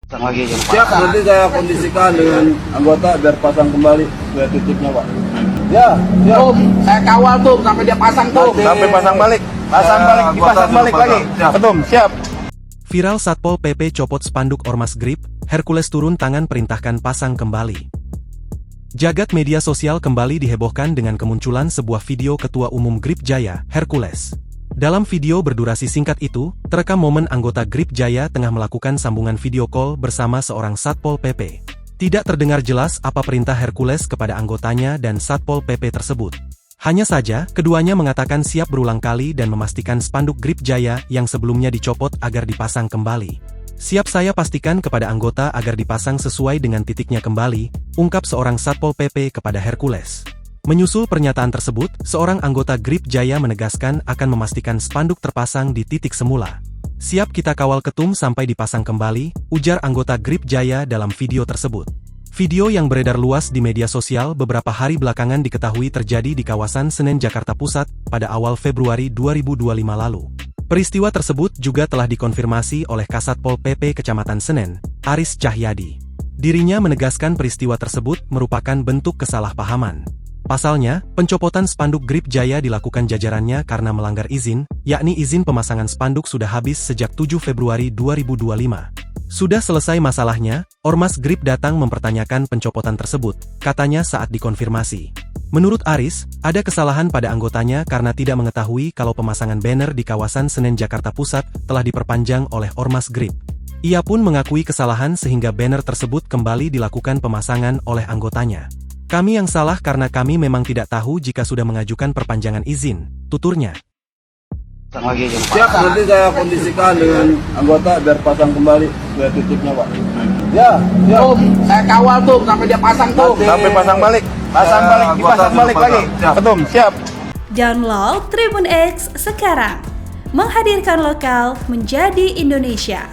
Lagi aja, Pak. Siap, nanti saya kondisikan dengan anggota biar pasang kembali ke titiknya, Pak. Ya, siap. Tuh, saya kawal tuh sampai dia pasang tuh. Sampai pasang balik. Pasang balik, dipasang balik lagi. Betul, siap. Viral Satpol PP copot spanduk Ormas Grip, Hercules turun tangan perintahkan pasang kembali. Jagat media sosial kembali dihebohkan dengan kemunculan sebuah video Ketua Umum Grip Jaya, Hercules. Dalam video berdurasi singkat itu, terekam momen anggota Grip Jaya tengah melakukan sambungan video call bersama seorang Satpol PP. Tidak terdengar jelas apa perintah Hercules kepada anggotanya dan Satpol PP tersebut. Hanya saja, keduanya mengatakan siap berulang kali dan memastikan spanduk Grip Jaya yang sebelumnya dicopot agar dipasang kembali. Siap saya pastikan kepada anggota agar dipasang sesuai dengan titiknya kembali, ungkap seorang Satpol PP kepada Hercules. Menyusul pernyataan tersebut, seorang anggota Grip Jaya menegaskan akan memastikan spanduk terpasang di titik semula. Siap kita kawal ketum sampai dipasang kembali, ujar anggota Grip Jaya dalam video tersebut. Video yang beredar luas di media sosial beberapa hari belakangan diketahui terjadi di kawasan Senen Jakarta Pusat pada awal Februari 2025 lalu. Peristiwa tersebut juga telah dikonfirmasi oleh Kasatpol PP Kecamatan Senen, Aris Cahyadi. Dirinya menegaskan peristiwa tersebut merupakan bentuk kesalahpahaman. Pasalnya, pencopotan spanduk Grip Jaya dilakukan jajarannya karena melanggar izin, yakni izin pemasangan spanduk sudah habis sejak 7 Februari 2025. Sudah selesai masalahnya, Ormas Grip datang mempertanyakan pencopotan tersebut, katanya saat dikonfirmasi. Menurut Aris, ada kesalahan pada anggotanya karena tidak mengetahui kalau pemasangan banner di kawasan Senen Jakarta Pusat telah diperpanjang oleh Ormas Grip. Ia pun mengakui kesalahan sehingga banner tersebut kembali dilakukan pemasangan oleh anggotanya. Kami yang salah karena kami memang tidak tahu jika sudah mengajukan perpanjangan izin, tuturnya. Lagi aja, Pak. Siap, nanti saya kondisikan dengan anggota biar pasang kembali ke titiknya, Pak. Ya, siap. Tuh, saya kawal tuh sampai dia pasang tuh. Sampai pasang balik. Pasang balik, dipasang balik lagi. Betul, siap. Download Tribun X sekarang. Menghadirkan lokal menjadi Indonesia.